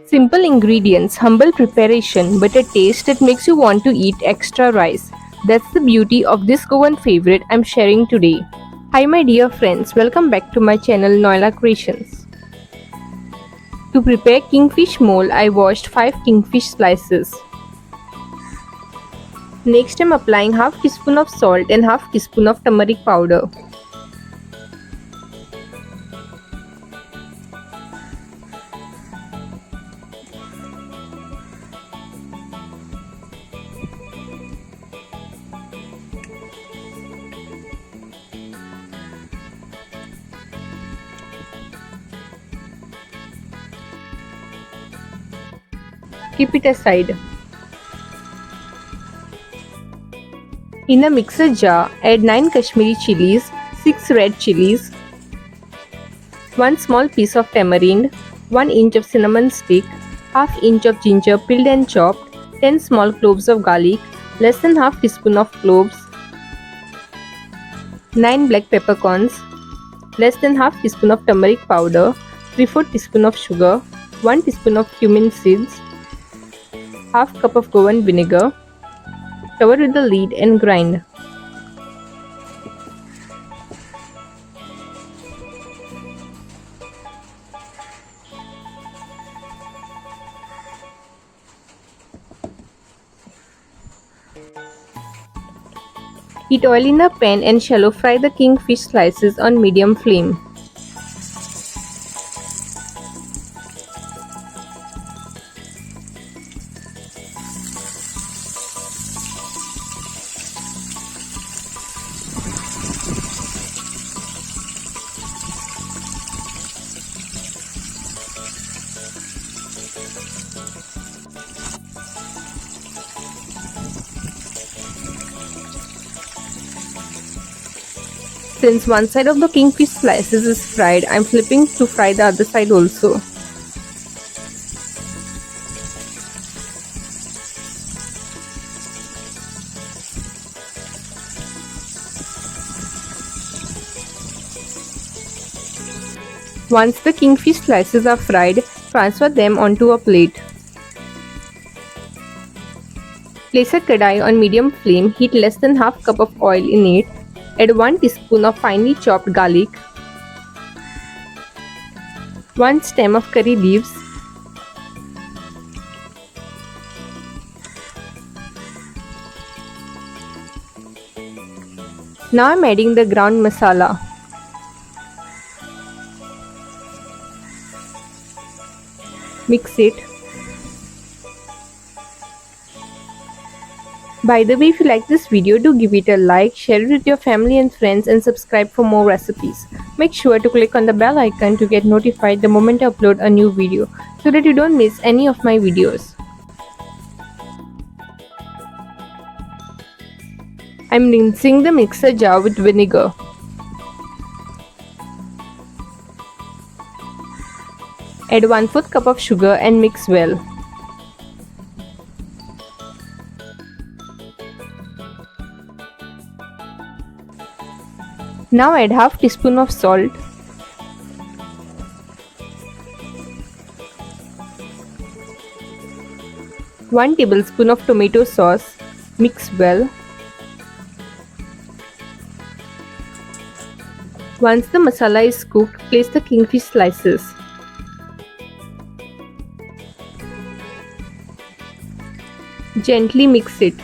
Simple ingredients, humble preparation, but a taste that makes you want to eat extra rice. That's the beauty of this Goan favorite I'm sharing today. Hi my dear friends, welcome back to my channel Noella Creations. To prepare kingfish mole, I washed 5 kingfish slices. Next I'm applying half teaspoon of salt and half teaspoon of turmeric powder. Keep it aside. In a mixer jar, add 9 Kashmiri chilies, 6 red chilies, 1 small piece of tamarind, 1 inch of cinnamon stick, half inch of ginger peeled and chopped, 10 small cloves of garlic, less than half teaspoon of cloves, 9 black peppercorns, less than half teaspoon of turmeric powder, 3/4 teaspoon of sugar, 1 teaspoon of cumin seeds, half cup of Goan vinegar. Cover with the lid and grind. Heat oil in a pan and shallow fry the kingfish slices on medium flame. Since one side of the kingfish slices is fried, I'm flipping to fry the other side also. Once the kingfish slices are fried, transfer them onto a plate. Place a kadai on medium flame, heat less than half cup of oil in it. Add 1 teaspoon of finely chopped garlic, 1 stem of curry leaves, now I'm adding the ground masala. Mix it. By the way, if you like this video, do give it a like, share it with your family and friends, and subscribe for more recipes. Make sure to click on the bell icon to get notified the moment I upload a new video so that you don't miss any of my videos. I'm rinsing the mixer jar with vinegar. Add 1/4 cup of sugar and mix well. Now add half teaspoon of salt, one tablespoon of tomato sauce, mix well. Once the masala is cooked, place the kingfish slices. Gently mix it.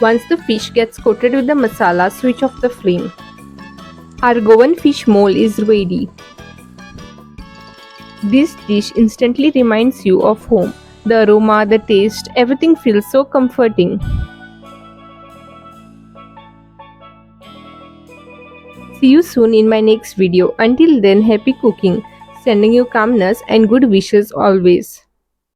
Once the fish gets coated with the masala, switch off the flame. Our Goan fish mole is ready. This dish instantly reminds you of home. The aroma, the taste, everything feels so comforting. See you soon in my next video. Until then, happy cooking. Sending you calmness and good wishes always.